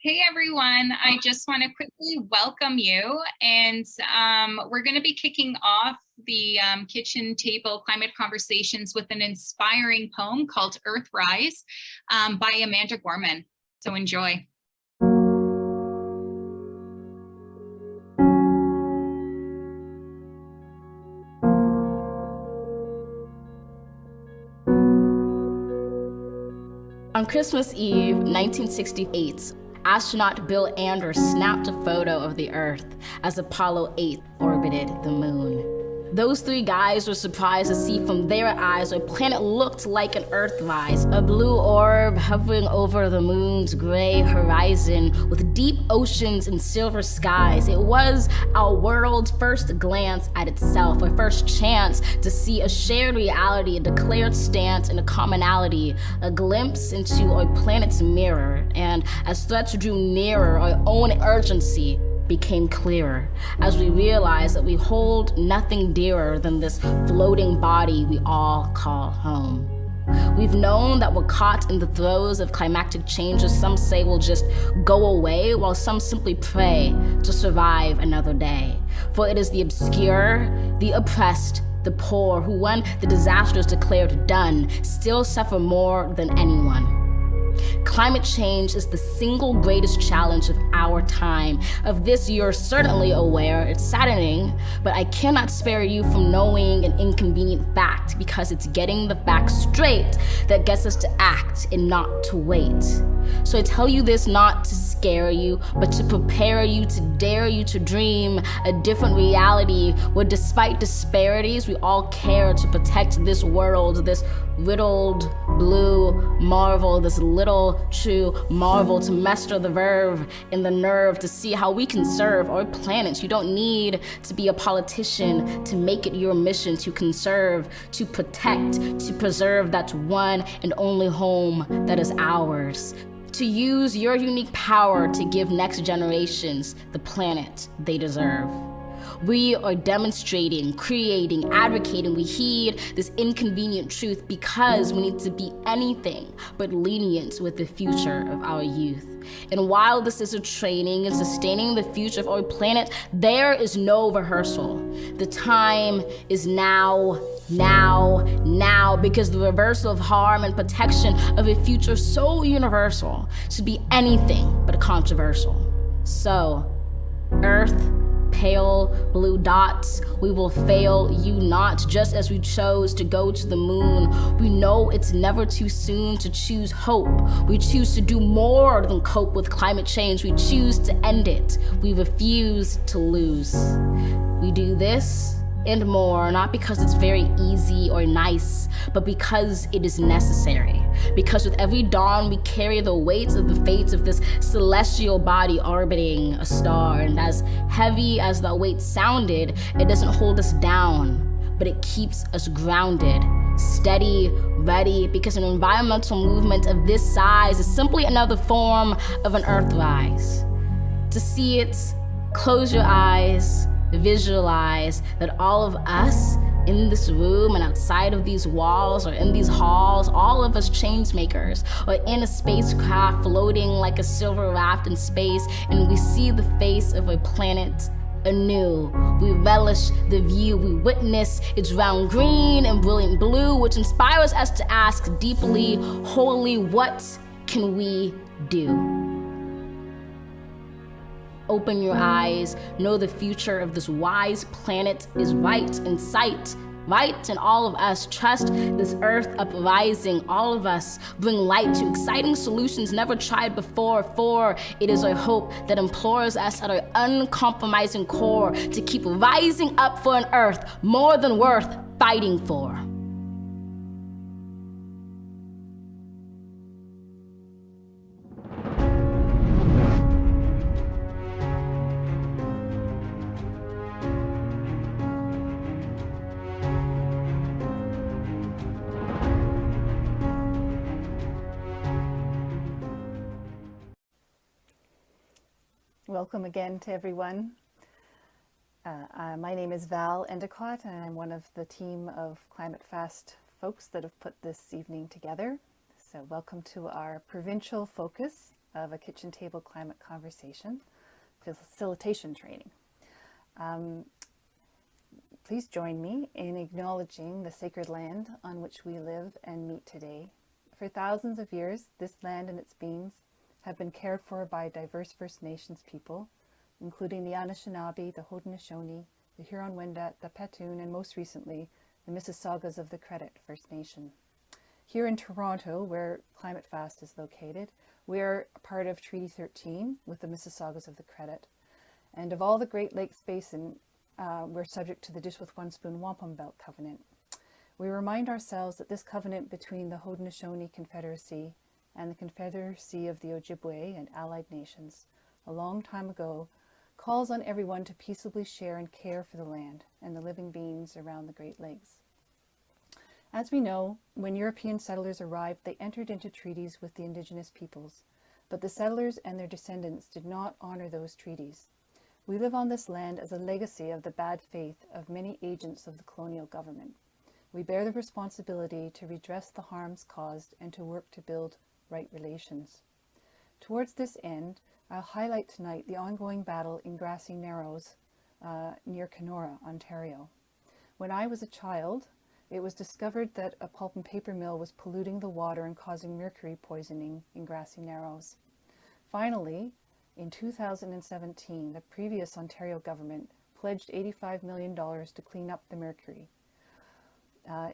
Hey everyone, I just want to quickly welcome you. And we're going to be kicking off the kitchen table climate conversations with an inspiring poem called Earthrise by Amanda Gorman. So enjoy. On Christmas Eve, 1968, astronaut Bill Anders snapped a photo of the Earth as Apollo 8 orbited the moon. Those three guys were surprised to see from their eyes a planet looked like an Earthrise, a blue orb hovering over the moon's gray horizon with deep oceans and silver skies. It was our world's first glance at itself, our first chance to see a shared reality, a declared stance, and a commonality, a glimpse into our planet's mirror. And as threats drew nearer, our own urgency became clearer as we realized that we hold nothing dearer than this floating body we all call home. We've known that we're caught in the throes of climactic changes some say will just go away, while some simply pray to survive another day. For it is the obscure, the oppressed, the poor who, when the disaster is declared done, still suffer more than anyone. Climate change is the single greatest challenge of our time. Of this, you're certainly aware. It's saddening, but I cannot spare you from knowing an inconvenient fact, because it's getting the facts straight that gets us to act and not to wait. So I tell you this not to scare you, but to prepare you, to dare you to dream a different reality where, despite disparities, we all care to protect this world, this riddled blue marvel, this little true marvel, to master the verve and the nerve to see how we can serve our planet. You don't need to be a politician to make it your mission to conserve, to protect, to preserve that one and only home that is ours. To use your unique power to give next generations the planet they deserve. We are demonstrating, creating, advocating. We heed this inconvenient truth because we need to be anything but lenient with the future of our youth. And while this is a training in sustaining the future of our planet, there is no rehearsal. The time is now, because the reversal of harm and protection of a future so universal should be anything but controversial. So, Earth, pale blue dots, we will fail you not. Just as we chose to go to the moon, we know it's never too soon to choose hope. We choose to do more than cope with climate change. We choose to end it. We refuse to lose. We do this and more, not because it's very easy or nice, but because it is necessary. Because with every dawn we carry the weight of the fates of this celestial body orbiting a star, and as heavy as that weight sounded, it doesn't hold us down, but it keeps us grounded, steady, ready, because an environmental movement of this size is simply another form of an Earthrise. To see it, close your eyes, visualize that all of us in this room and outside of these walls or in these halls, all of us change makers, or in a spacecraft floating like a silver raft in space, and we see the face of a planet anew. We relish the view, we witness its round green and brilliant blue, which inspires us to ask deeply, wholly, what can we do? Open your eyes, know the future of this wise planet is right in sight, right in all of us. Trust this earth uprising, all of us bring light to exciting solutions never tried before, for it is our hope that implores us at our uncompromising core to keep rising up for an earth more than worth fighting for. Welcome again to everyone. My name is Val Endicott, and I'm one of the team of Climate Fast folks that have put this evening together. So welcome to our provincial focus of a kitchen table climate conversation facilitation training. Please join me in acknowledging the sacred land on which we live and meet today. For thousands of years, this land and its beings have been cared for by diverse First Nations people, including the Anishinaabe, the Haudenosaunee, the Huron-Wendat, the Petun, and most recently, the Mississaugas of the Credit First Nation. Here in Toronto, where Climate Fast is located, we are part of Treaty 13 with the Mississaugas of the Credit. And of all the Great Lakes Basin, we're subject to the Dish with One Spoon Wampum Belt Covenant. We remind ourselves that this covenant between the Haudenosaunee Confederacy and the Confederacy of the Ojibwe and allied nations, a long time ago, calls on everyone to peaceably share and care for the land and the living beings around the Great Lakes. As we know, when European settlers arrived, they entered into treaties with the indigenous peoples, but the settlers and their descendants did not honor those treaties. We live on this land as a legacy of the bad faith of many agents of the colonial government. We bear the responsibility to redress the harms caused and to work to build right relations. Towards this end, I'll highlight tonight the ongoing battle in Grassy Narrows near Kenora, Ontario. When I was a child, it was discovered that a pulp and paper mill was polluting the water and causing mercury poisoning in Grassy Narrows. Finally, in 2017, the previous Ontario government pledged $85 million to clean up the mercury.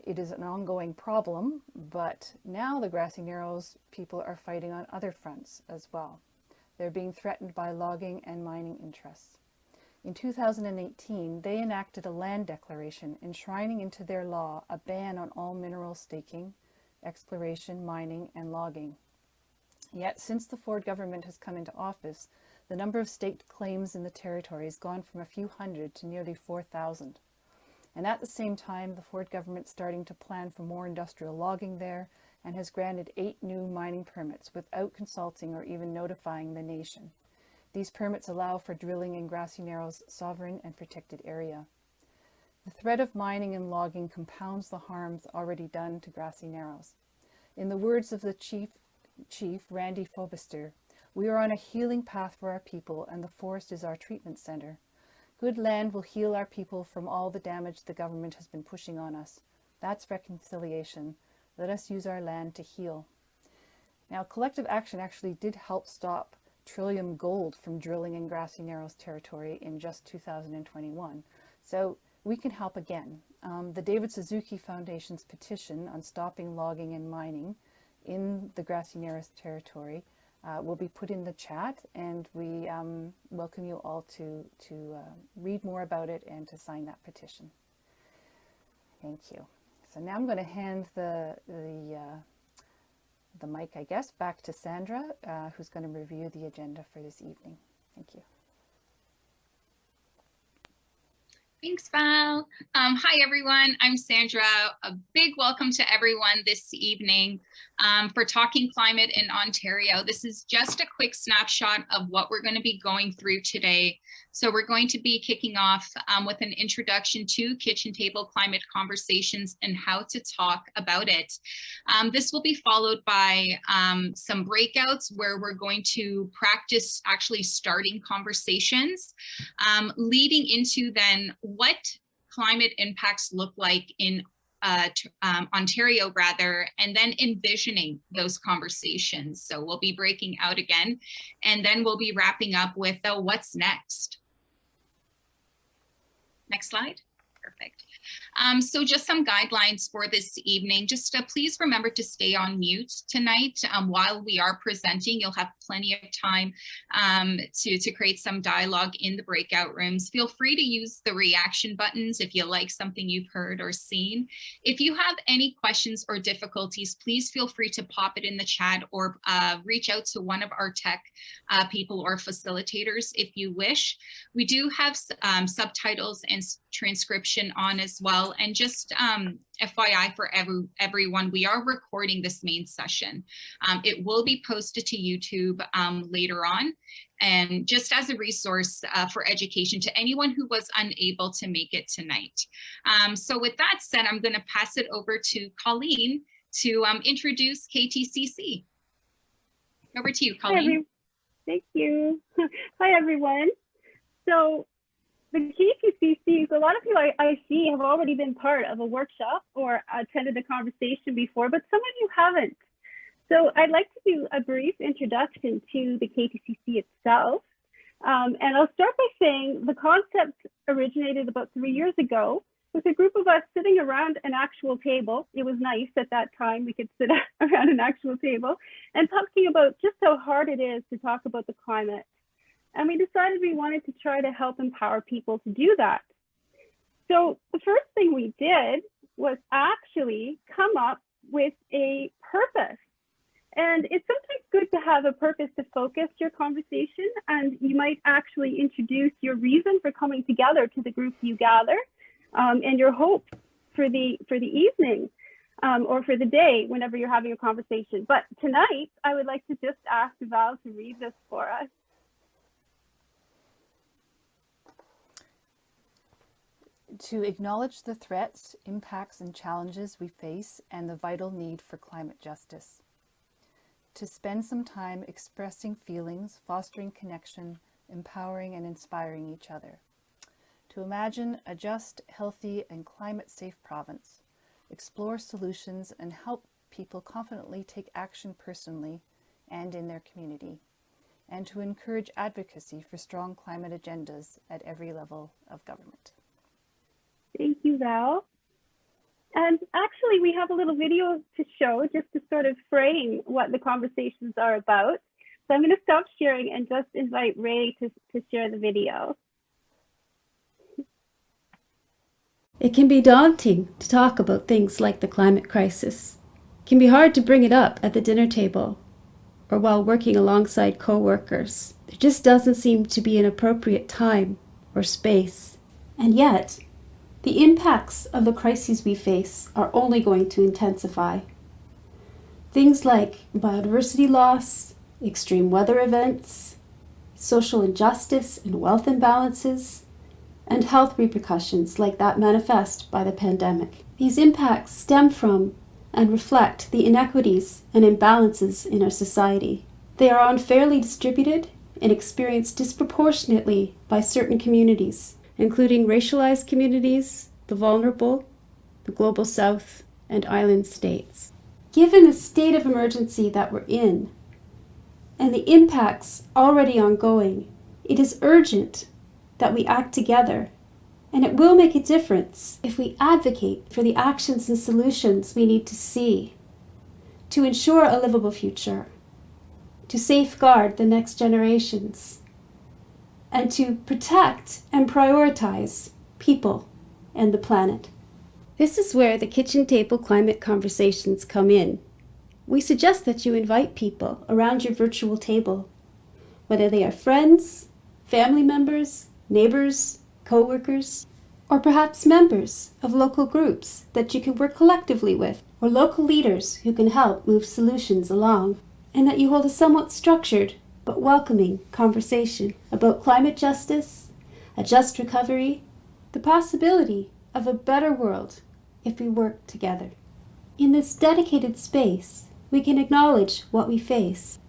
It is an ongoing problem, but now the Grassy Narrows people are fighting on other fronts as well. They're being threatened by logging and mining interests. In 2018, they enacted a land declaration enshrining into their law a ban on all mineral staking, exploration, mining, and logging. Yet, since the Ford government has come into office, the number of staked claims in the territory has gone from a few hundred to nearly 4,000. And at the same time, the Ford government is starting to plan for more industrial logging there and has granted 8 new mining permits without consulting or even notifying the nation. These permits allow for drilling in Grassy Narrows' sovereign and protected area. The threat of mining and logging compounds the harms already done to Grassy Narrows. In the words of the Chief Randy Fobister, we are on a healing path for our people, and the forest is our treatment center. Good land will heal our people from all the damage the government has been pushing on us. That's reconciliation. Let us use our land to heal. Now, collective action actually did help stop Trillium Gold from drilling in Grassy Narrows territory in just 2021. So we can help again. The David Suzuki Foundation's petition on stopping logging and mining in the Grassy Narrows territory will be put in the chat, and we welcome you all to read more about it and to sign that petition. Thank you. So now I'm going to hand the mic, I guess, back to Sandra, who's going to review the agenda for this evening. Thank you. Thanks, Val. Hi, everyone. I'm Sandra. A big welcome to everyone this evening for Talking Climate in Ontario. This is just a quick snapshot of what we're going to be going through today. So we're going to be kicking off with an introduction to kitchen table climate conversations and how to talk about it. This will be followed by some breakouts where we're going to practice actually starting conversations, leading into then what climate impacts look like in Ontario rather, and then envisioning those conversations. So we'll be breaking out again, and then we'll be wrapping up with what's next. Next slide. Perfect. So just some guidelines for this evening. Just please remember to stay on mute tonight while we are presenting. You'll have plenty of time to create some dialogue in the breakout rooms. Feel free to use the reaction buttons if you like something you've heard or seen. If you have any questions or difficulties, please feel free to pop it in the chat or reach out to one of our tech people or facilitators if you wish. We do have subtitles and transcription on as well. And just FYI for everyone, we are recording this main session. It will be posted to YouTube later on, and just as a resource for education to anyone who was unable to make it tonight. So with that said, I'm going to pass it over to Colleen to introduce KTCC. Over to you, Hi, Colleen. thank you. Hi, everyone. So the KTCC, so a lot of you I see have already been part of a workshop or attended a conversation before, but some of you haven't. So I'd like to do a brief introduction to the KTCC itself. And I'll start by saying the concept originated about 3 years ago with a group of us sitting around an actual table. It was nice at that time, we could sit around an actual table and talking about just how hard it is to talk about the climate. And we decided we wanted to try to help empower people to do that. So the first thing we did was actually come up with a purpose. And it's sometimes good to have a purpose to focus your conversation, and you might actually introduce your reason for coming together to the group you gather, and your hope for the evening or for the day whenever you're having a conversation. But tonight, I would like to just ask Val to read this for us. To acknowledge the threats, impacts, and challenges we face and the vital need for climate justice. To spend some time expressing feelings, fostering connection, empowering and inspiring each other. To imagine a just, healthy, and climate-safe province. Explore solutions and help people confidently take action personally and in their community. And to encourage advocacy for strong climate agendas at every level of government. Thank you, Val. And actually, we have a little video to show just to sort of frame what the conversations are about. So I'm going to stop sharing and just invite Ray to share the video. It can be daunting to talk about things like the climate crisis. It can be hard to bring it up at the dinner table or while working alongside co-workers. There just doesn't seem to be an appropriate time or space. And yet, the impacts of the crises we face are only going to intensify. Things like biodiversity loss, extreme weather events, social injustice and wealth imbalances, and health repercussions like that manifest by the pandemic. These impacts stem from and reflect the inequities and imbalances in our society. They are unfairly distributed and experienced disproportionately by certain communities, including racialized communities, the vulnerable, the global south, and island states. Given the state of emergency that we're in, and the impacts already ongoing, it is urgent that we act together, and it will make a difference if we advocate for the actions and solutions we need to see to ensure a livable future, to safeguard the next generations, and to protect and prioritize people and the planet. This is where the kitchen table climate conversations come in. We suggest that you invite people around your virtual table, whether they are friends, family members, neighbors, co-workers, or perhaps members of local groups that you can work collectively with, or local leaders who can help move solutions along, and that you hold a somewhat structured but welcoming conversation about climate justice, a just recovery, the possibility of a better world if we work together. In this dedicated space, we can acknowledge what we face,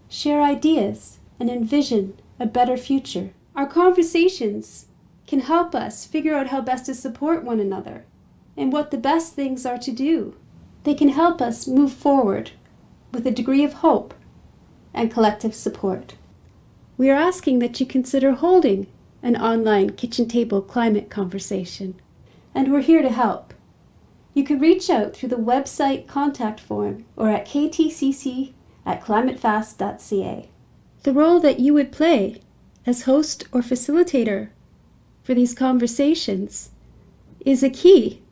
share ideas, and envision a better future. Our conversations can help us figure out how best to support one another and what the best things are to do. They can help us move forward with a degree of hope and collective support. We are asking that you consider holding an online kitchen table climate conversation, and we're here to help. You can reach out through the website contact form or at ktcc@climatefast.ca. The role that you would play as host or facilitator for these conversations is a key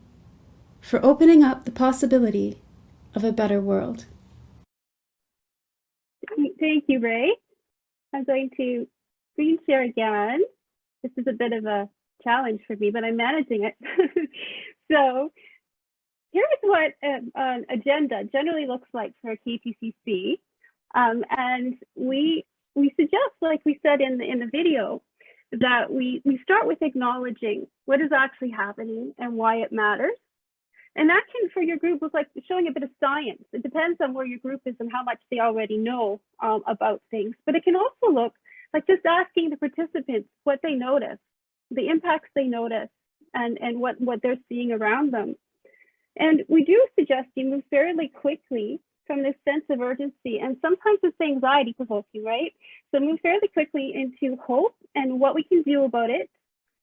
for opening up the possibility of a better world. Thank you, Ray. I'm going to screen share again. This is a bit of a challenge for me, but I'm managing it. So here's what an agenda generally looks like for a KTCC. And we suggest, like we said in the video, that we start with acknowledging what is actually happening and why it matters. And that can, for your group, look like showing a bit of science. It depends on where your group is and how much they already know about things. But it can also look like just asking the participants what they notice, the impacts they notice, and what they're seeing around them. And we do suggest you move fairly quickly from this sense of urgency, and sometimes it's anxiety provoking, right? So move fairly quickly into hope and what we can do about it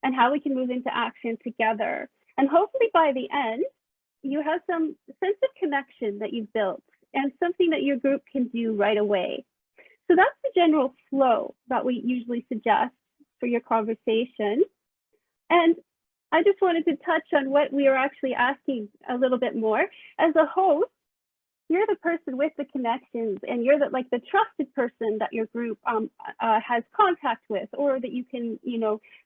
and how we can move into action together. And hopefully by the end, you have some sense of connection that you've built and something that your group can do right away. So that's the general flow that we usually suggest for your conversation. And I just wanted to touch on what we are actually asking a little bit more. As a host, you're the person with the connections, and you're the trusted person that your group has contact with, or that you can,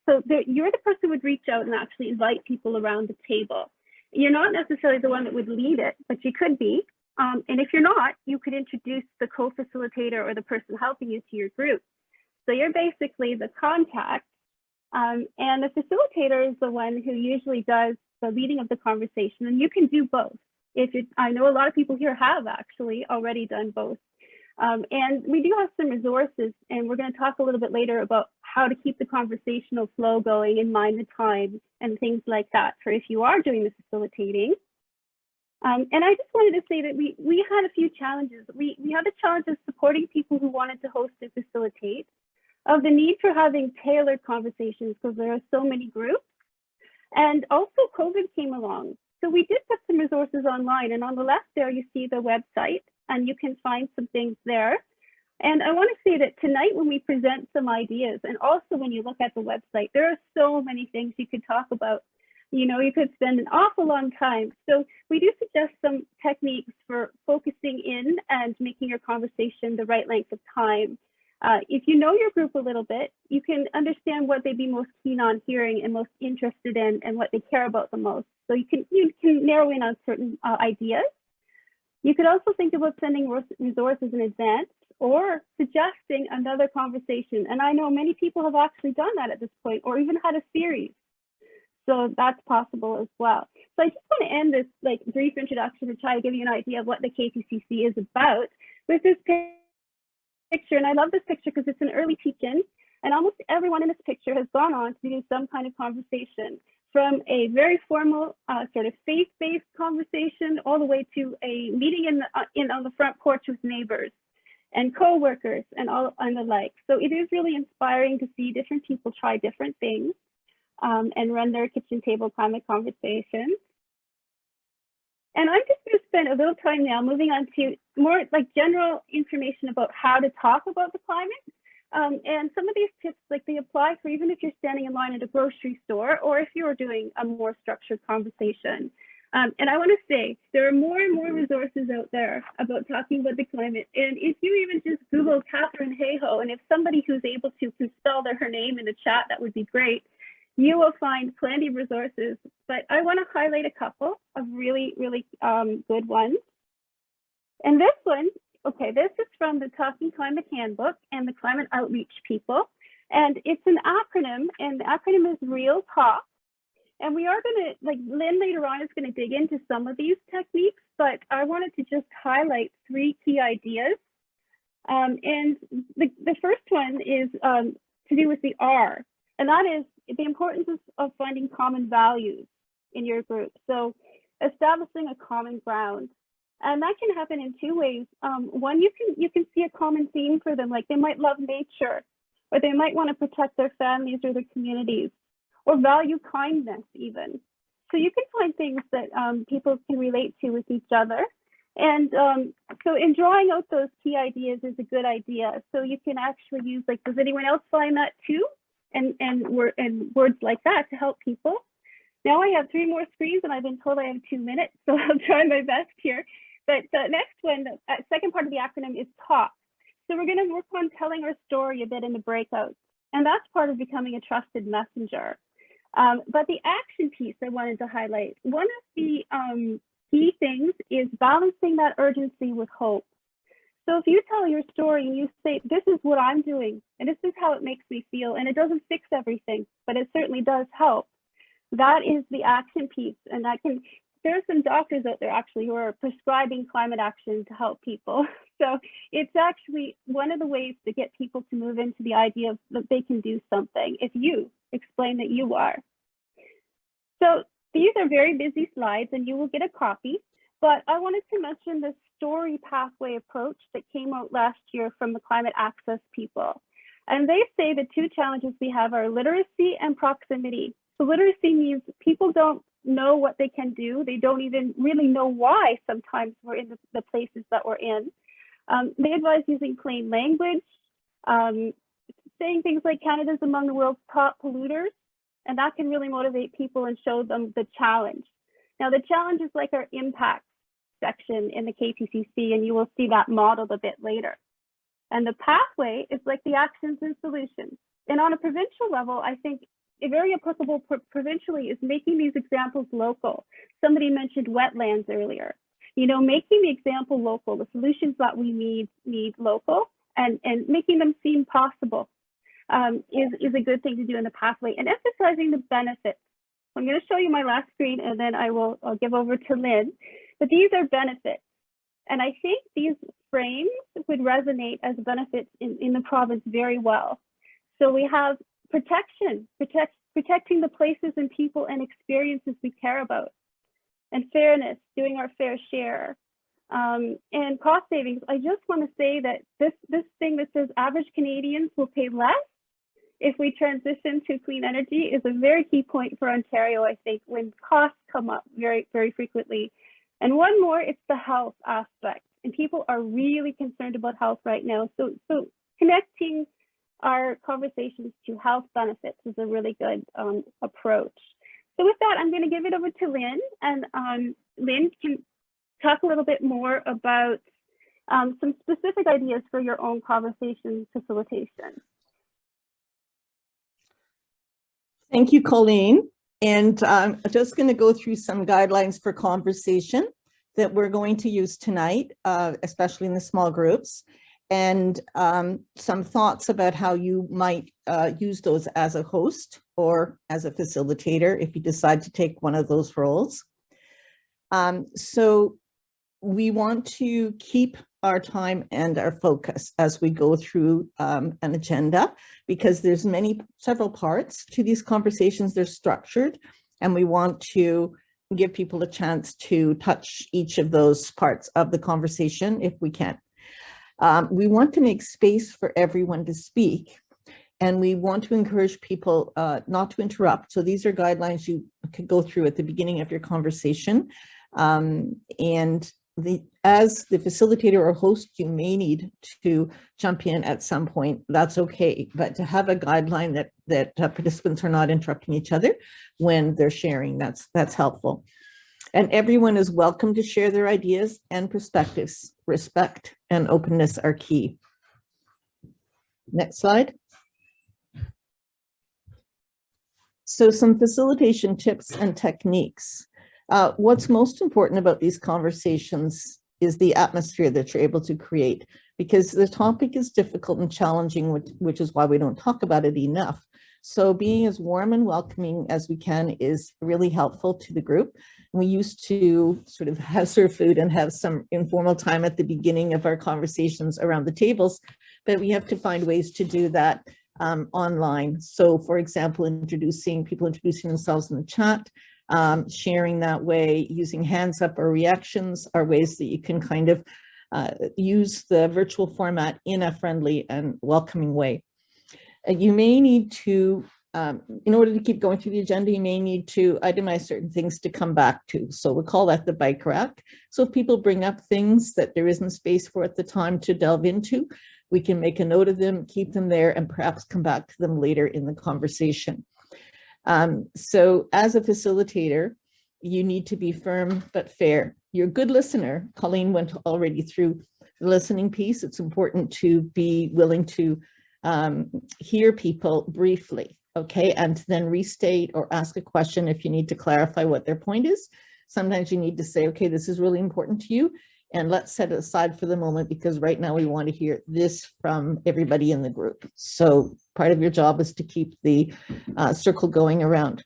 so you're the person who would reach out and actually invite people around the table. You're not necessarily the one that would lead it, but you could be. And if you're not, you could introduce the co-facilitator or the person helping you to your group. So you're basically the contact. And the facilitator is the one who usually does the leading of the conversation, and you can do both. I know a lot of people here have actually already done both. And we do have some resources, and we're going to talk a little bit later about how to keep the conversational flow going and mind the time and things like that for if you are doing the facilitating. And I just wanted to say that we had a few challenges. We had the challenge of supporting people who wanted to host and facilitate, of the need for having tailored conversations because there are so many groups. And also COVID came along. So we did put some resources online, and on the left there you see the website, and you can find some things there. And I want to say that tonight when we present some ideas, and also when you look at the website, there are so many things you could talk about. You could spend an awful long time. So we do suggest some techniques for focusing in and making your conversation the right length of time. If you know your group a little bit, you can understand what they'd be most keen on hearing and most interested in, and what they care about the most. So you can narrow in on certain ideas. You could also think about sending resources in advance or suggesting another conversation. And I know many people have actually done that at this point, or even had a series. So that's possible as well. So I just want to end this brief introduction to try to give you an idea of what the KTCC is about with this picture. And I love this picture because it's an early teach-in, and almost everyone in this picture has gone on to do some kind of conversation, from a very formal sort of faith-based conversation all the way to a meeting on the front porch with neighbors and co-workers and the like. So it is really inspiring to see different people try different things and run their kitchen table climate conversations. And I'm just going to spend a little time now moving on to more general information about how to talk about the climate. And some of these tips, they apply for even if you're standing in line at a grocery store, or if you're doing a more structured conversation. And I want to say there are more and more resources out there about talking about the climate. And if you even just Google Catherine Hayhoe, and if somebody who's able to can spell her name in the chat, that would be great. You will find plenty of resources, but I want to highlight a couple of really, really good ones. And this one, okay, this is from the Talking Climate Handbook and the Climate Outreach People. And it's an acronym, and the acronym is REAL Talk. And we are going to, Lynn later on is going to dig into some of these techniques, but I wanted to just highlight 3 key ideas. And the first one is to do with the R, and that is the importance of finding common values in your group. So establishing a common ground. And that can happen in 2 ways. One, you can see a common theme for them, like they might love nature, or they might want to protect their families or their communities, or value kindness even. So you can find things that people can relate to with each other. And so in drawing out those key ideas is a good idea. So you can actually use does anyone else find that too? And words like that to help people. Now I have 3 more screens, and I've been told I have 2 minutes, so I'll try my best here. But the next one, the second part of the acronym is talk. So we're going to work on telling our story a bit in the breakouts, and that's part of becoming a trusted messenger. But the action piece I wanted to highlight, one of the key things is balancing that urgency with hope. So if you tell your story and you say, this is what I'm doing, and this is how it makes me feel, and it doesn't fix everything, but it certainly does help, that is the action piece. And that can there are some doctors out there actually who are prescribing climate action to help people. So it's actually one of the ways to get people to move into the idea of that they can do something if you explain that you are. So these are very busy slides and you will get a copy, but I wanted to mention the story pathway approach that came out last year from the climate access people. And they say the two challenges we have are literacy and proximity. So literacy means people don't know what they can do. They don't even really know why sometimes we're in the places that we're in. They advise using plain language, saying things like Canada's among the world's top polluters, and that can really motivate people and show them the challenge. Now, the challenge is like our impact section in the KTCC, and you will see that modeled a bit later. And the pathway is like the actions and solutions. And on a provincial level, I think very applicable provincially is making these examples local. Somebody mentioned wetlands earlier. You know, making the example local, the solutions that we need local, and making them seem possible is a good thing to do in the pathway, and emphasizing the benefits. I'm going to show you my last screen, and then I'll give over to Lynn. But these are benefits, and I think these frames would resonate as benefits in the province very well. So we have protection, protecting the places and people and experiences we care about, and fairness, doing our fair share, and cost savings. I just want to say that this thing that says average Canadians will pay less if we transition to clean energy is a very key point for Ontario, I think, when costs come up very, very frequently. And one more, it's the health aspect. And people are really concerned about health right now. So connecting our conversations to health benefits is a really good approach. So with that, I'm going to give it over to Lynn, and Lynn can talk a little bit more about some specific ideas for your own conversation facilitation. Thank you, Colleen. And I'm just going to go through some guidelines for conversation that we're going to use tonight, especially in the small groups, and some thoughts about how you might use those as a host or as a facilitator if you decide to take one of those roles. So we want to keep our time and our focus as we go through an agenda, because there's several parts to these conversations. They're structured, and we want to give people a chance to touch each of those parts of the conversation if we can. We want to make space for everyone to speak, and we want to encourage people not to interrupt. So these are guidelines you could go through at the beginning of your conversation. As the facilitator or host, you may need to jump in at some point. That's okay, but to have a guideline that participants are not interrupting each other when they're sharing, that's helpful. And everyone is welcome to share their ideas and perspectives. Respect and openness are key. Next slide. So some facilitation tips and techniques. What's most important about these conversations is the atmosphere that you're able to create, because the topic is difficult and challenging, which is why we don't talk about it enough. So being as warm and welcoming as we can is really helpful to the group. We used to sort of serve food and have some informal time at the beginning of our conversations around the tables, but we have to find ways to do that online. So for example, people introducing themselves in the chat, sharing that way, using hands up or reactions are ways that you can kind of use the virtual format in a friendly and welcoming way. You may need to, in order to keep going through the agenda, you may need to itemize certain things to come back to. So we'll call that the bike rack. So if people bring up things that there isn't space for at the time to delve into, we can make a note of them, keep them there, and perhaps come back to them later in the conversation. So as a facilitator, you need to be firm but fair. You're a good listener. Colleen went already through the listening piece. It's important to be willing to hear people briefly, okay, and then restate or ask a question if you need to clarify what their point is. Sometimes you need to say, okay, this is really important to you, and let's set it aside for the moment because right now we want to hear this from everybody in the group. So part of your job is to keep the circle going around.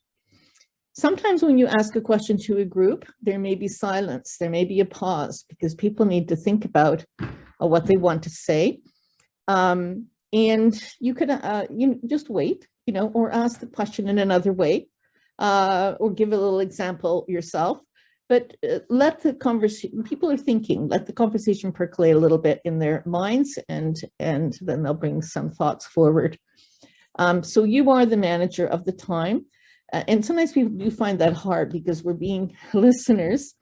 Sometimes when you ask a question to a group, there may be silence, there may be a pause because people need to think about what they want to say. And you could just wait, or ask the question in another way, or give a little example yourself. But let the conversation, people are thinking, let the conversation percolate a little bit in their minds, and then they'll bring some thoughts forward. So you are the manager of the time. And sometimes people do find that hard because we're being listeners,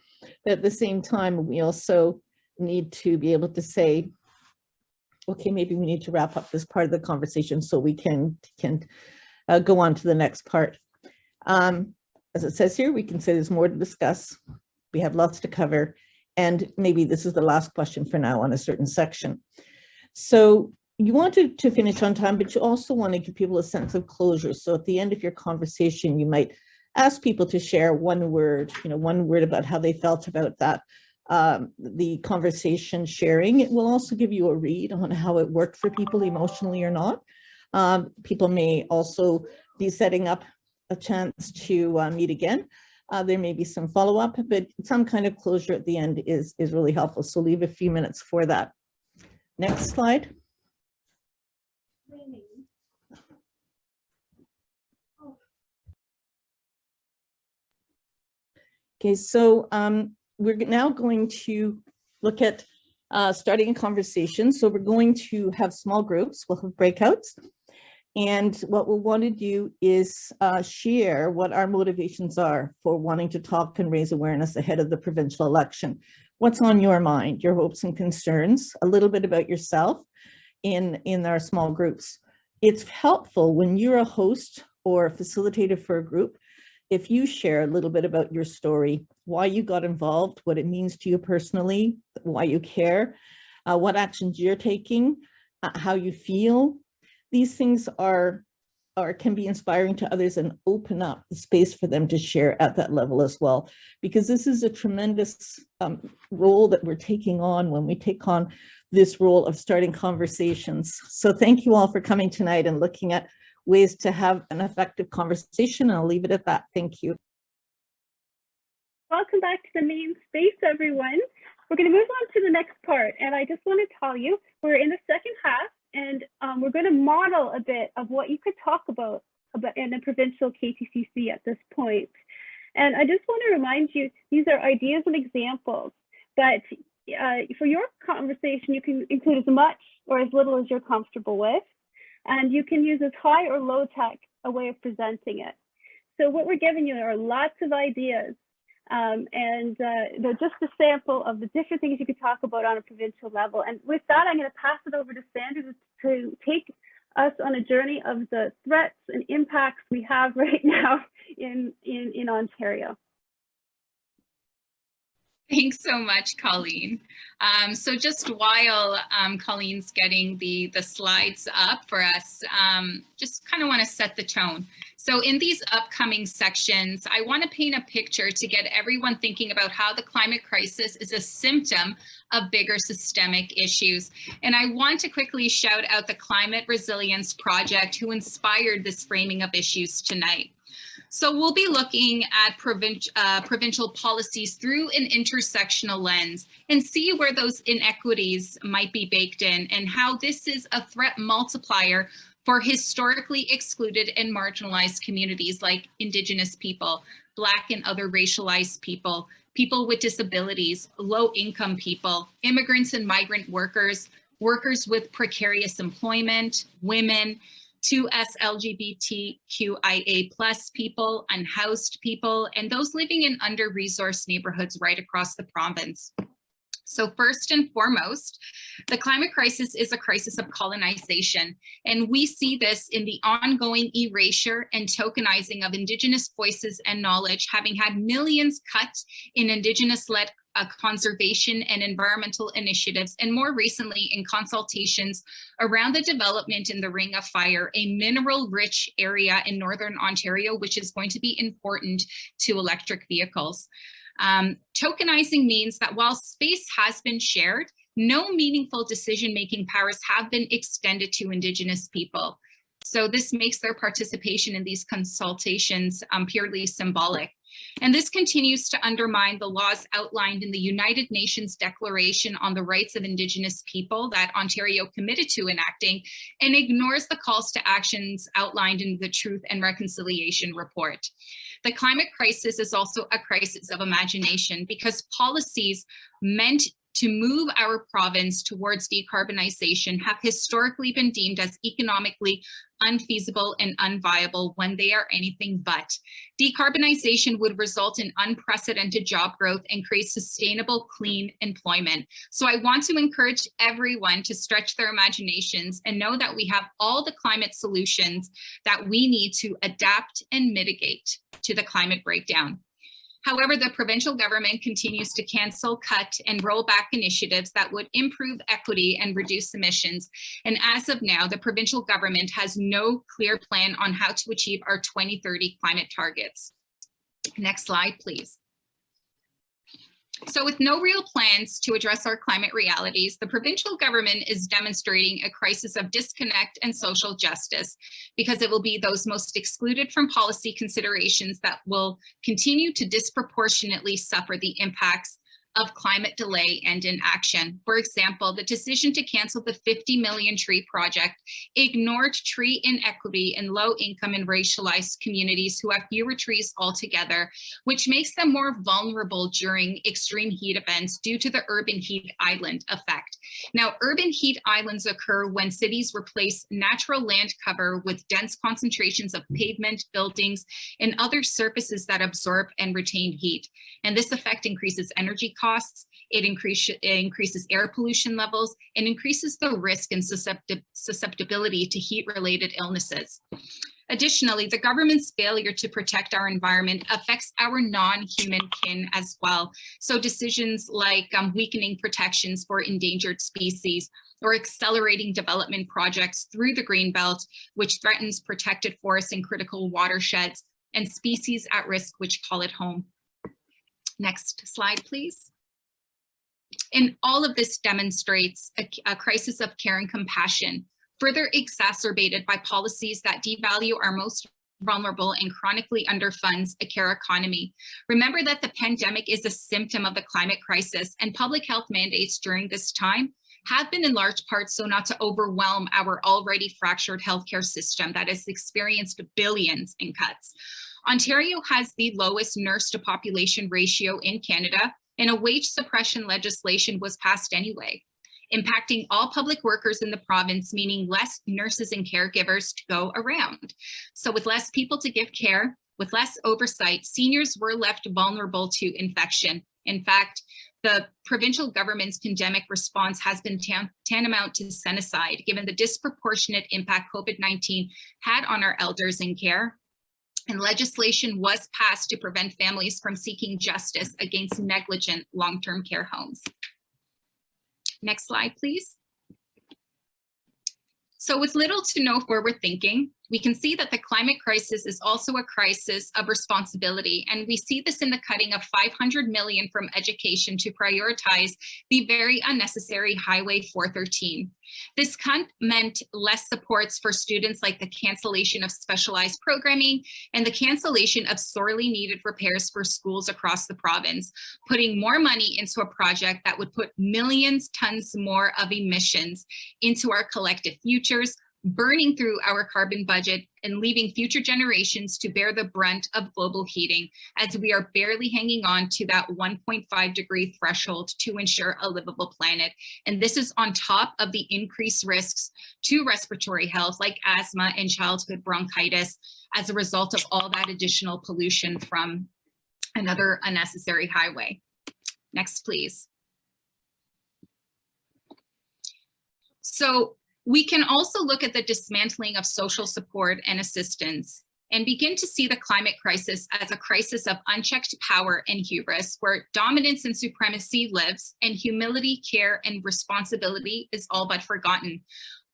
but at the same time, we also need to be able to say, okay, maybe we need to wrap up this part of the conversation so we can go on to the next part. As it says here, we can say there's more to discuss. We have lots to cover. And maybe this is the last question for now on a certain section. So you wanted to finish on time, but you also want to give people a sense of closure. So at the end of your conversation, you might ask people to share one word about how they felt about that, the conversation sharing. It will also give you a read on how it worked for people emotionally or not. People may also be setting up a chance to meet again. There may be some follow-up, but some kind of closure at the end is really helpful. So leave a few minutes for that. Next slide. Okay, so we're now going to look at starting a conversation. So we're going to have small groups, we'll have breakouts. And what we'll want to do is share what our motivations are for wanting to talk and raise awareness ahead of the provincial election. What's on your mind, your hopes and concerns, a little bit about yourself in our small groups. It's helpful when you're a host or a facilitator for a group, if you share a little bit about your story, why you got involved, what it means to you personally, why you care, what actions you're taking, how you feel. These things can be inspiring to others and open up the space for them to share at that level as well, because this is a tremendous role that we're taking on when we take on this role of starting conversations. So thank you all for coming tonight and looking at ways to have an effective conversation. I'll leave it at that. Thank you. Welcome back to the main space, everyone. We're going to move on to the next part. And I just want to tell you, we're in the second half, and we're going to model a bit of what you could talk about in a provincial KTCC at this point. And I just want to remind you, these are ideas and examples that for your conversation, you can include as much or as little as you're comfortable with. And you can use as high or low tech a way of presenting it. So what we're giving you are lots of ideas, and they're just a sample of the different things you could talk about on a provincial level. And with that, I'm going to pass it over to Sandra to take us on a journey of the threats and impacts we have right now in Ontario. Thanks so much, Colleen. So just while Colleen's getting the slides up for us, just kind of want to set the tone. So in these upcoming sections, I want to paint a picture to get everyone thinking about how the climate crisis is a symptom of bigger systemic issues. And I want to quickly shout out the Climate Resilience Project, who inspired this framing of issues tonight. So we'll be looking at provincial policies through an intersectional lens and see where those inequities might be baked in and how this is a threat multiplier for historically excluded and marginalized communities like Indigenous people, Black and other racialized people, people with disabilities, low-income people, immigrants and migrant workers, workers with precarious employment, women, 2S LGBTQIA+ people, unhoused people, and those living in under-resourced neighborhoods right across the province. So first and foremost, the climate crisis is a crisis of colonization, and we see this in the ongoing erasure and tokenizing of Indigenous voices and knowledge, having had millions cut in Indigenous-led conservation and environmental initiatives, and more recently in consultations around the development in the Ring of Fire, a mineral-rich area in Northern Ontario, which is going to be important to electric vehicles. Tokenizing means that while space has been shared, no meaningful decision-making powers have been extended to Indigenous people. So this makes their participation in these consultations purely symbolic. And this continues to undermine the laws outlined in the United Nations Declaration on the Rights of Indigenous People that Ontario committed to enacting, and ignores the calls to actions outlined in the Truth and Reconciliation Report. The climate crisis is also a crisis of imagination because policies meant to move our province towards decarbonization have historically been deemed as economically unfeasible and unviable when they are anything but. Decarbonization would result in unprecedented job growth and create sustainable, clean employment. So I want to encourage everyone to stretch their imaginations and know that we have all the climate solutions that we need to adapt and mitigate to the climate breakdown. However, the provincial government continues to cancel, cut, and roll back initiatives that would improve equity and reduce emissions. And as of now, the provincial government has no clear plan on how to achieve our 2030 climate targets. Next slide, please. So with no real plans to address our climate realities, the provincial government is demonstrating a crisis of disconnect and social justice because it will be those most excluded from policy considerations that will continue to disproportionately suffer the impacts of climate delay and inaction. For example, the decision to cancel the 50 million tree project ignored tree inequity in low income and racialized communities who have fewer trees altogether, which makes them more vulnerable during extreme heat events due to the urban heat island effect. Now, urban heat islands occur when cities replace natural land cover with dense concentrations of pavement, buildings, and other surfaces that absorb and retain heat. And this effect increases energy costs, it increases air pollution levels, and increases the risk and susceptibility to heat-related illnesses. Additionally, the government's failure to protect our environment affects our non-human kin as well. So decisions like weakening protections for endangered species or accelerating development projects through the Greenbelt, which threatens protected forests and critical watersheds, and species at risk, which call it home. Next slide, please. And all of this demonstrates a crisis of care and compassion, further exacerbated by policies that devalue our most vulnerable and chronically underfunds a care economy. Remember that the pandemic is a symptom of the climate crisis, and public health mandates during this time have been in large part so not to overwhelm our already fractured healthcare system that has experienced billions in cuts. Ontario has the lowest nurse to population ratio in Canada, and a wage suppression legislation was passed anyway, impacting all public workers in the province, meaning less nurses and caregivers to go around. So with less people to give care, with less oversight, seniors were left vulnerable to infection. In fact, the provincial government's pandemic response has been tantamount to genocide, given the disproportionate impact COVID-19 had on our elders in care. And legislation was passed to prevent families from seeking justice against negligent long-term care homes. Next slide, please. So with little to no forward thinking, we can see that the climate crisis is also a crisis of responsibility. And we see this in the cutting of $500 million from education to prioritize the very unnecessary Highway 413. This cut meant less supports for students, like the cancellation of specialized programming and the cancellation of sorely needed repairs for schools across the province, putting more money into a project that would put millions tons more of emissions into our collective futures, burning through our carbon budget and leaving future generations to bear the brunt of global heating, as we are barely hanging on to that 1.5 degree threshold to ensure a livable planet. And this is on top of the increased risks to respiratory health, like asthma and childhood bronchitis, as a result of all that additional pollution from another unnecessary highway. Next, please. So we can also look at the dismantling of social support and assistance and begin to see the climate crisis as a crisis of unchecked power and hubris, where dominance and supremacy lives and humility, care, and responsibility is all but forgotten.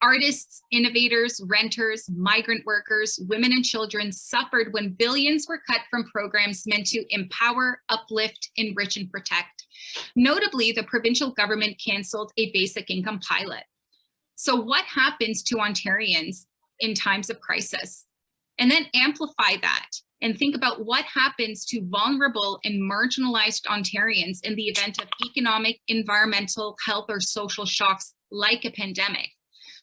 Artists, innovators, renters, migrant workers, women and children suffered when billions were cut from programs meant to empower, uplift, enrich, and protect. Notably, the provincial government canceled a basic income pilot. So what happens to Ontarians in times of crisis. And then amplify that and think about what happens to vulnerable and marginalized Ontarians in the event of economic, environmental, health, or social shocks like a pandemic.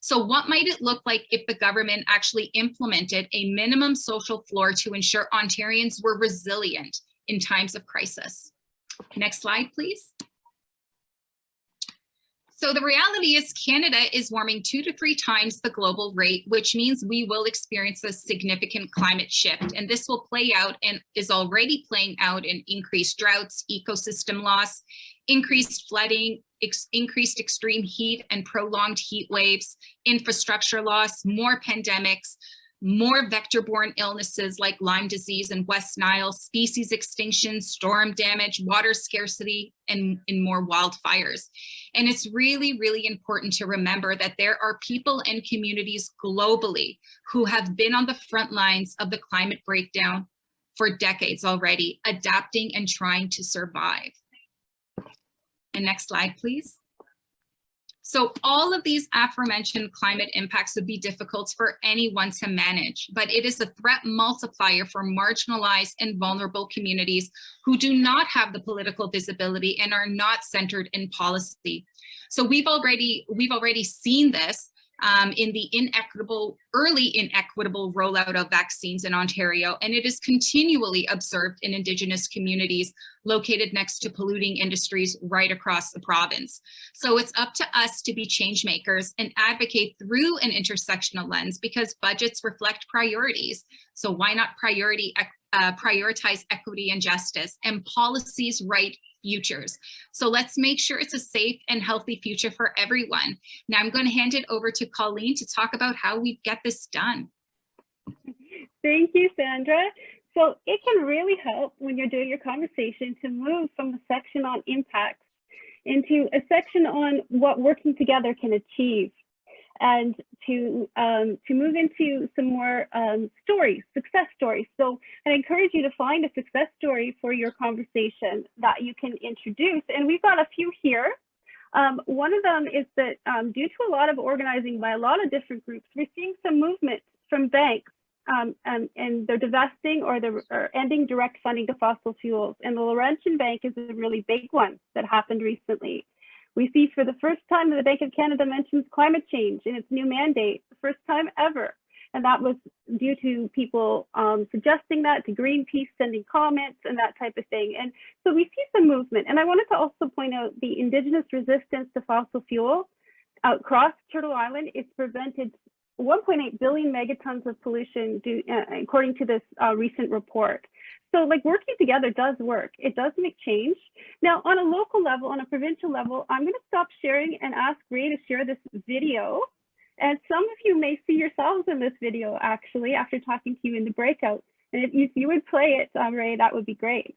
So what might it look like if the government actually implemented a minimum social floor to ensure Ontarians were resilient in times of crisis? Next slide, please. So the reality is Canada is warming 2 to 3 times the global rate, which means we will experience a significant climate shift. And this will play out and is already playing out in increased droughts, ecosystem loss, increased flooding, increased extreme heat and prolonged heat waves, infrastructure loss, more pandemics, more vector-borne illnesses like Lyme disease and West Nile, species extinction, storm damage, water scarcity, and more wildfires. And it's really, really important to remember that there are people and communities globally who have been on the front lines of the climate breakdown for decades already, adapting and trying to survive. And next slide, please. So all of these aforementioned climate impacts would be difficult for anyone to manage, but it is a threat multiplier for marginalized and vulnerable communities who do not have the political visibility and are not centered in policy. So we've already seen this in the early inequitable rollout of vaccines in Ontario, and it is continually observed in Indigenous communities located next to polluting industries right across the province. So it's up to us to be change makers and advocate through an intersectional lens, because budgets reflect priorities. So why not prioritize equity and justice, and policies right futures? So let's make sure it's a safe and healthy future for everyone. Now I'm going to hand it over to Colleen to talk about how we get this done. Thank you, Sandra. So it can really help when you're doing your conversation to move from the section on impacts into a section on what working together can achieve, and to move into some more stories, success stories. So I encourage you to find a success story for your conversation that you can introduce. And we've got a few here. One of them is that due to a lot of organizing by a lot of different groups, we're seeing some movement from banks, and they're divesting or they're ending direct funding to fossil fuels. And the Laurentian Bank is a really big one that happened recently. We see for the first time that the Bank of Canada mentions climate change in its new mandate, the first time ever. And that was due to people suggesting that, to Greenpeace sending comments and that type of thing. And so we see some movement. And I wanted to also point out the Indigenous resistance to fossil fuel across Turtle Island. It's prevented 1.8 billion megatons of pollution according to this recent report. So like working together does work. It does make change. Now on a local level, on a provincial level, I'm going to stop sharing and ask Ray to share this video. And some of you may see yourselves in this video actually after talking to you in the breakout. And if you would play it, Ray, that would be great.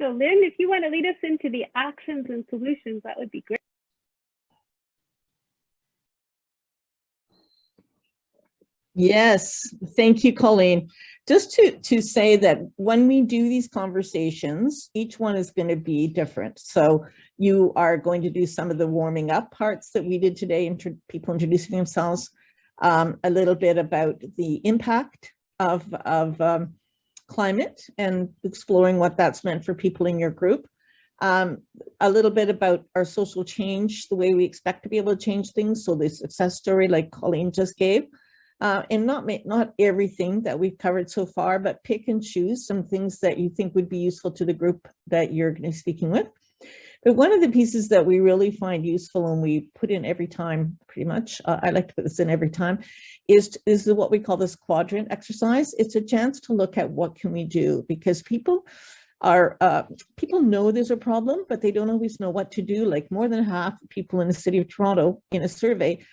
So Lynn, if you want to lead us into the actions and solutions, that would be great. Yes, thank you, Colleen. Just to say that when we do these conversations, each one is going to be different. So you are going to do some of the warming up parts that we did today, people introducing themselves, a little bit about the impact of climate and exploring what that's meant for people in your group. A little bit about our social change, the way we expect to be able to change things. So the success story like Colleen just gave. And not everything that we've covered so far, but pick and choose some things that you think would be useful to the group that you're going to be speaking with. But one of the pieces that we really find useful and we put in every time, pretty much, I like to put this in every time, is what we call this quadrant exercise. It's a chance to look at what can we do, because people know there's a problem, but they don't always know what to do. Like more than half of people in the city of Toronto in a survey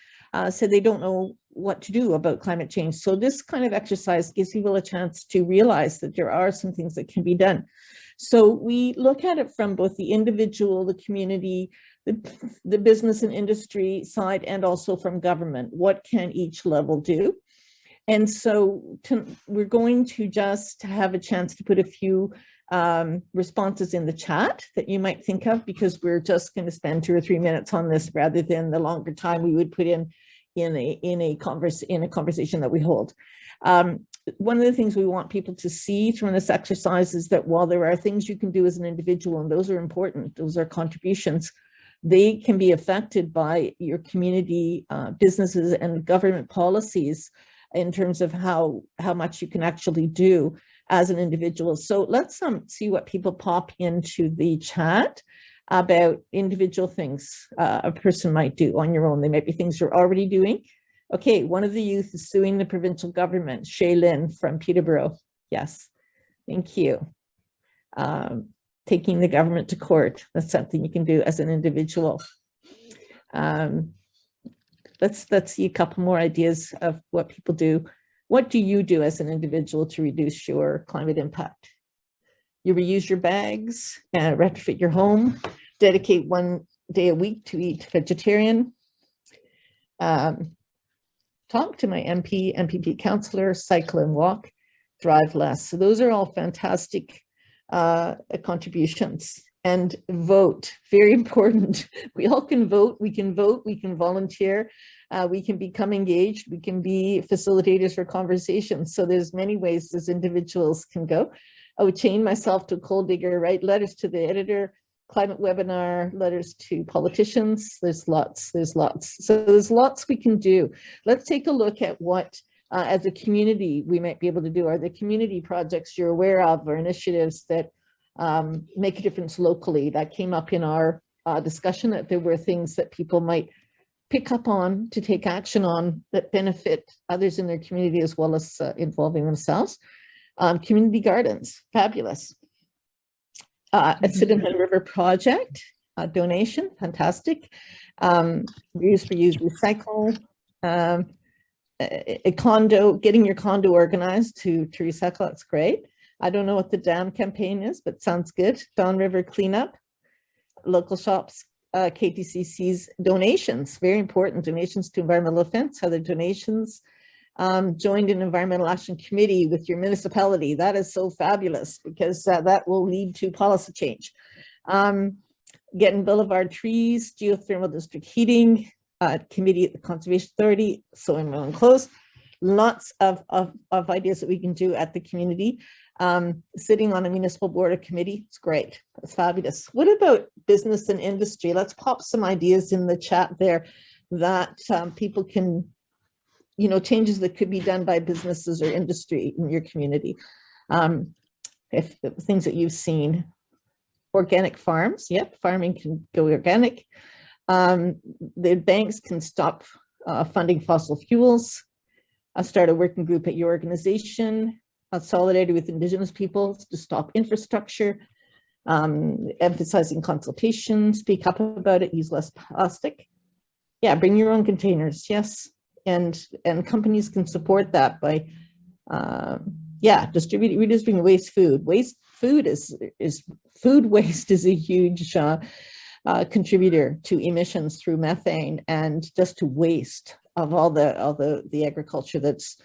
said they don't know what to do about climate change. So this kind of exercise gives people a chance to realize that there are some things that can be done. So we look at it from both the individual, the community, the business and industry side, and also from government. What can each level do? And so we're going to just have a chance to put a few responses in the chat that you might think of, because we're just going to spend 2 or 3 minutes on this rather than the longer time we would put in a conversation that we hold. One of the things we want people to see from this exercise is that while there are things you can do as an individual, and those are important, those are contributions, they can be affected by your community, businesses, and government policies in terms of how much you can actually do as an individual. So let's see what people pop into the chat about individual things a person might do on your own. They might be things you're already doing. Okay, one of the youth is suing the provincial government, Shaylin from Peterborough. Yes, thank you. Taking the government to court, that's something you can do as an individual. Let's see a couple more ideas of what people do. What do you do as an individual to reduce your climate impact? You reuse your bags, retrofit your home, dedicate 1 day a week to eat vegetarian, talk to my MP, MPP councillor, cycle and walk, drive less. So those are all fantastic contributions. And vote, very important. We all can vote, we can volunteer, we can become engaged, we can be facilitators for conversations. So there's many ways as individuals can go. I would chain myself to a coal digger, write letters to the editor, climate webinar, letters to politicians. There's lots. So there's lots we can do. Let's take a look at what as a community we might be able to do. Are the community projects you're aware of or initiatives that make a difference locally? That came up in our discussion, that there were things that people might pick up on to take action on that benefit others in their community as well as involving themselves. Community gardens, fabulous. A Citizen River project, donation, fantastic. Reuse, reuse, recycle. A condo, getting your condo organized to recycle, that's great. I don't know what the dam campaign is, but sounds good. Don River cleanup, local shops, KTCC's donations, very important. Donations to environmental offense, other donations. Joined an environmental action committee with your municipality. That is so fabulous, because that will lead to policy change. Getting boulevard trees, geothermal district heating, committee at the Conservation Authority, sowing my own clothes. Lots of ideas that we can do at the community. Sitting on a municipal board or committee, it's great. It's fabulous. What about business and industry? Let's pop some ideas in the chat there that people can, changes that could be done by businesses or industry in your community. If things that you've seen. Organic farms, yep, farming can go organic. The banks can stop funding fossil fuels. Start a working group at your organization. Solidarity with Indigenous peoples to stop infrastructure. Emphasizing consultation, speak up about it, use less plastic. Yeah, bring your own containers, yes. And companies can support that by Yeah, redistributing waste food. Food waste is a huge contributor to emissions through methane and just to waste of all the agriculture that's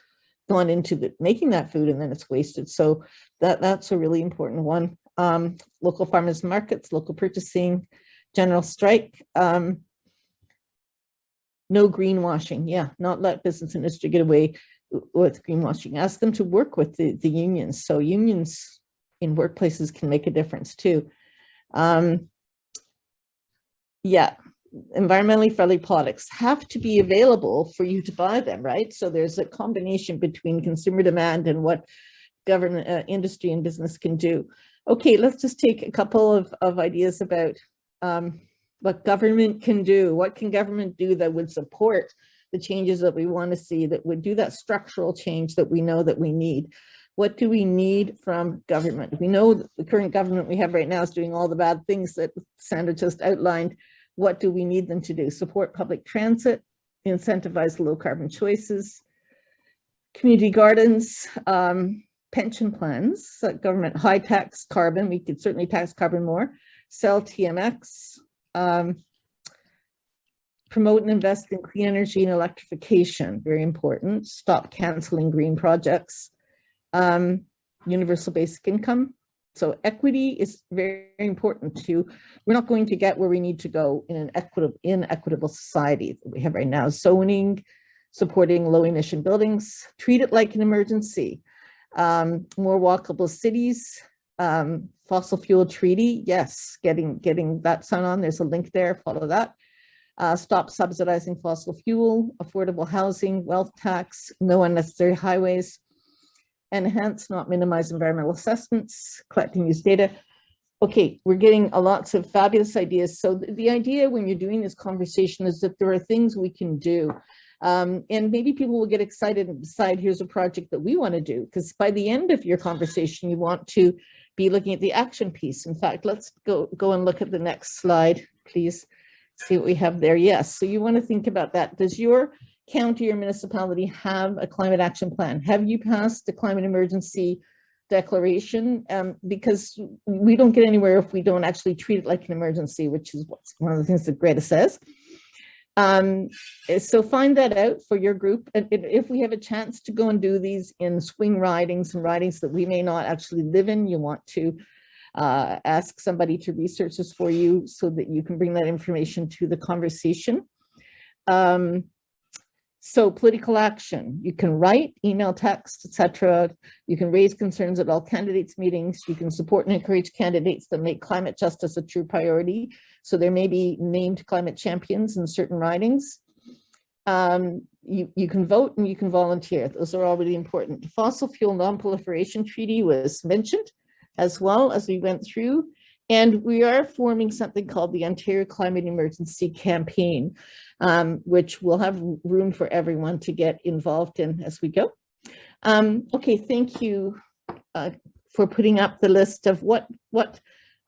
gone into making that food, and then it's wasted. So that's a really important one. Local farmers markets, local purchasing, general strike. No greenwashing. Yeah, not let business industry get away with greenwashing. Ask them to work with the unions. So unions in workplaces can make a difference too. Yeah, environmentally friendly products have to be available for you to buy them, right? So there's a combination between consumer demand and what government, industry and business can do. Okay, let's just take a couple of ideas about what government can do. What can government do that would support the changes that we want to see, that would do that structural change that we know that we need? What do we need from government? We know that the current government we have right now is doing all the bad things that Sandra just outlined. What do we need them to do? Support public transit, incentivize low carbon choices, community gardens, pension plans, government high tax carbon. We could certainly tax carbon more. Sell TMX, promote and invest in clean energy and electrification, very important. Stop canceling green projects. Universal basic income. So equity is very important too. We're not going to get where we need to go in an inequitable society that we have right now. Zoning, supporting low emission buildings, treat it like an emergency. More walkable cities, fossil fuel treaty, yes, getting that sign on, there's a link there, follow that. Stop subsidizing fossil fuel, affordable housing, wealth tax, no unnecessary highways, enhance, not minimize environmental assessments, collect and use data. Okay, we're getting lots of fabulous ideas. So the idea when you're doing this conversation is that there are things we can do. And maybe people will get excited and decide here's a project that we want to do, because by the end of your conversation, you want to be looking at the action piece. In fact, let's go and look at the next slide, please. See what we have there. Yes, so you want to think about that. Does your county or municipality have a climate action plan? Have you passed the climate emergency declaration? Because we don't get anywhere if we don't actually treat it like an emergency, which is one of the things that Greta says. So find that out for your group. And if we have a chance to go and do these in swing ridings and ridings that we may not actually live in, you want to ask somebody to research this for you so that you can bring that information to the conversation. So political action, you can write, email, text, etc. You can raise concerns at all candidates meetings. You can support and encourage candidates that make climate justice a true priority. So there may be named climate champions in certain ridings. You can vote and you can volunteer. Those are all really important. The fossil fuel non-proliferation treaty was mentioned as well as we went through. And we are forming something called the Ontario Climate Emergency Campaign, which will have room for everyone to get involved in as we go. Okay, thank you for putting up the list of what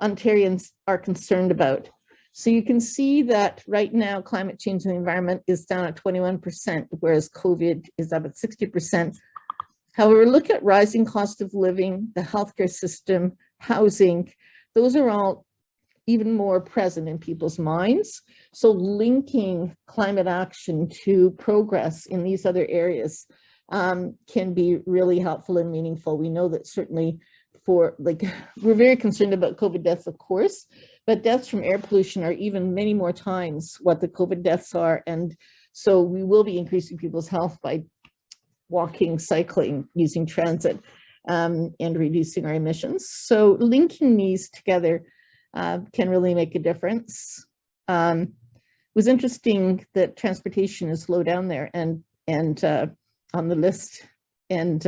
Ontarians are concerned about. So you can see that right now, climate change in the environment is down at 21%, whereas COVID is up at 60%. However, look at rising cost of living, the healthcare system, housing. Those are all even more present in people's minds. So linking climate action to progress in these other areas can be really helpful and meaningful. We know that certainly we're very concerned about COVID deaths, of course, but deaths from air pollution are even many more times what the COVID deaths are. And so we will be increasing people's health by walking, cycling, using transit, and reducing our emissions. So linking these together can really make a difference. It was interesting that transportation is low down there and on the list, and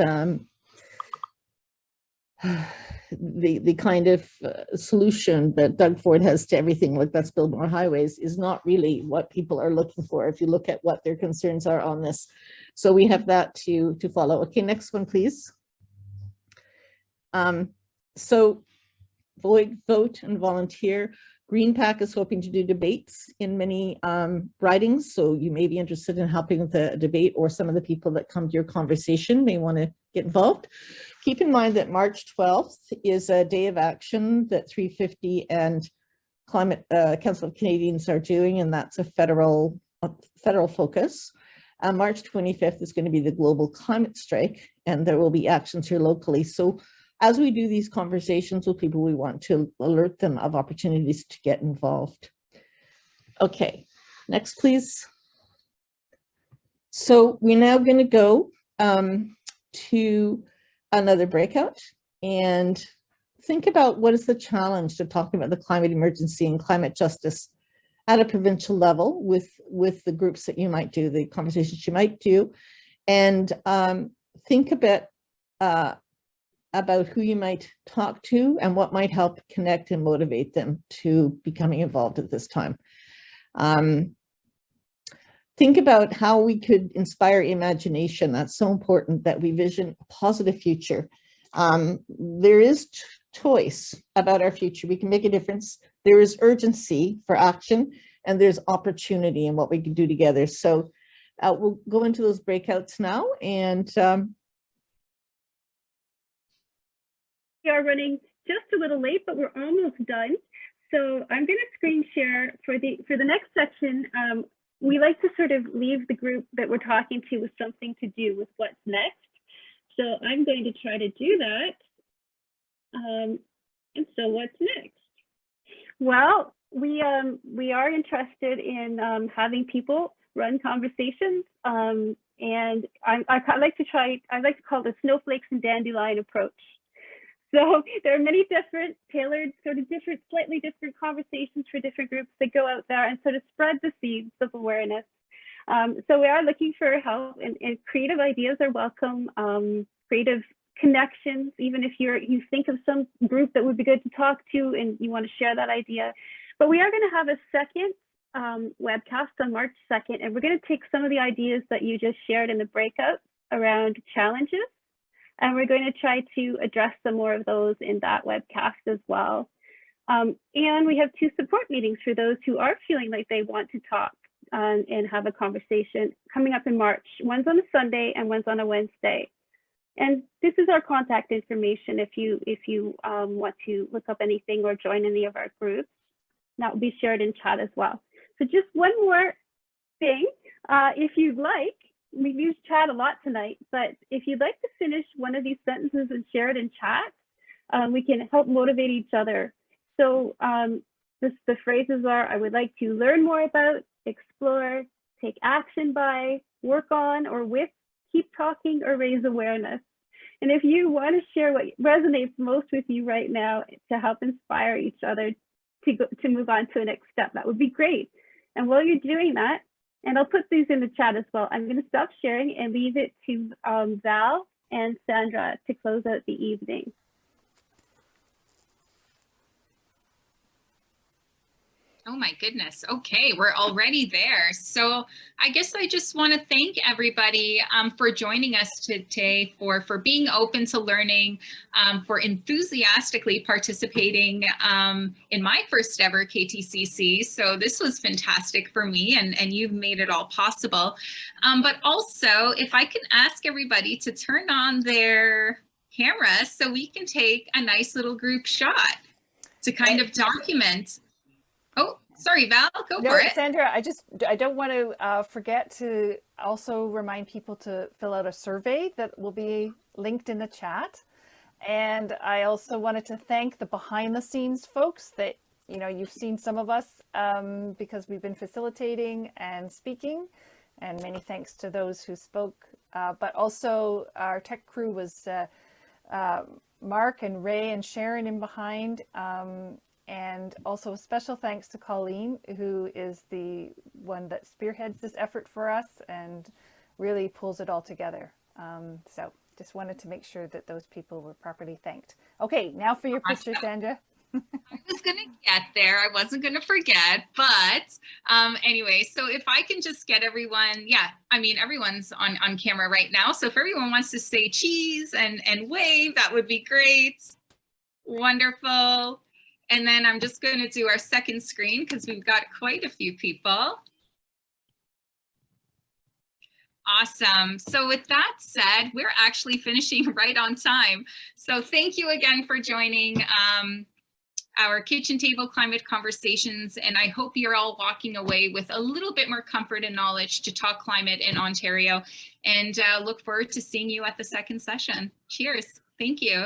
the kind of solution that Doug Ford has to everything, like let's build more highways, is not really what people are looking for if you look at what their concerns are on this. So we have that to follow. Okay, next one, please. So vote and volunteer. GreenPAC is hoping to do debates in many ridings, so you may be interested in helping with a debate, or some of the people that come to your conversation may want to get involved. Keep in mind that March 12th is a day of action that 350 and Climate Council of Canadians are doing, and that's a federal focus. March 25th is going to be the global climate strike, and there will be actions here locally. So as we do these conversations with people, we want to alert them of opportunities to get involved. Okay, next, please. So we're now going to go to another breakout and think about what is the challenge to talking about the climate emergency and climate justice at a provincial level with the groups that you might do, the conversations you might do, and think a bit about who you might talk to and what might help connect and motivate them to becoming involved at this time. Think about how we could inspire imagination. That's so important, that we vision a positive future. There is choice about our future. We can make a difference. There is urgency for action, and there's opportunity in what we can do together. So we'll go into those breakouts now, and we are running just a little late, but we're almost done. So I'm going to screen share for the next section. We like to sort of leave the group that we're talking to with something to do with what's next. So I'm going to try to do that. And so what's next? Well, we are interested in having people run conversations, and I like to call it the snowflakes and dandelion approach. So there are many different tailored, slightly different conversations for different groups that go out there and sort of spread the seeds of awareness. So we are looking for help, and creative ideas are welcome. Creative connections, even if you think of some group that would be good to talk to and you want to share that idea. But we are going to have a second webcast on March 2nd, and we're going to take some of the ideas that you just shared in the breakout around challenges, and we're going to try to address some more of those in that webcast as well. And we have 2 support meetings for those who are feeling like they want to talk and have a conversation coming up in March. One's on a Sunday and one's on a Wednesday. And this is our contact information if you want to look up anything or join any of our groups. That will be shared in chat as well. So just one more thing, if you'd like, we've used chat a lot tonight, but if you'd like to finish one of these sentences and share it in chat, we can help motivate each other. So the phrases are: I would like to learn more about, explore, take action by, work on or with, keep talking, or raise awareness. And if you want to share what resonates most with you right now to help inspire each other to move on to the next step, that would be great. And while you're doing that, and I'll put these in the chat as well, I'm going to stop sharing and leave it to Val and Sandra to close out the evening. Oh my goodness. Okay, we're already there. So I guess I just want to thank everybody for joining us today, for being open to learning, for enthusiastically participating in my first ever KTCC. So this was fantastic for me, and you've made it all possible. But also, if I can ask everybody to turn on their camera so we can take a nice little group shot to kind of document. Oh, sorry, Val, go for it. Sandra, I don't want to forget to also remind people to fill out a survey that will be linked in the chat. And I also wanted to thank the behind the scenes folks that, you've seen some of us because we've been facilitating and speaking, and many thanks to those who spoke. But also our tech crew was Mark and Ray and Sharon in behind. And also a special thanks to Colleen, who is the one that spearheads this effort for us and really pulls it all together. So just wanted to make sure that those people were properly thanked. Okay, now for your picture, Sandra. I was going to get there. I wasn't going to forget. But anyway, so if I can just get everyone, everyone's on camera right now. So if everyone wants to say cheese and wave, that would be great. Wonderful. And then I'm just going to do our second screen because we've got quite a few people. Awesome. So with that said, we're actually finishing right on time. So thank you again for joining our kitchen table climate conversations. And I hope you're all walking away with a little bit more comfort and knowledge to talk climate in Ontario, and look forward to seeing you at the second session. Cheers. Thank you.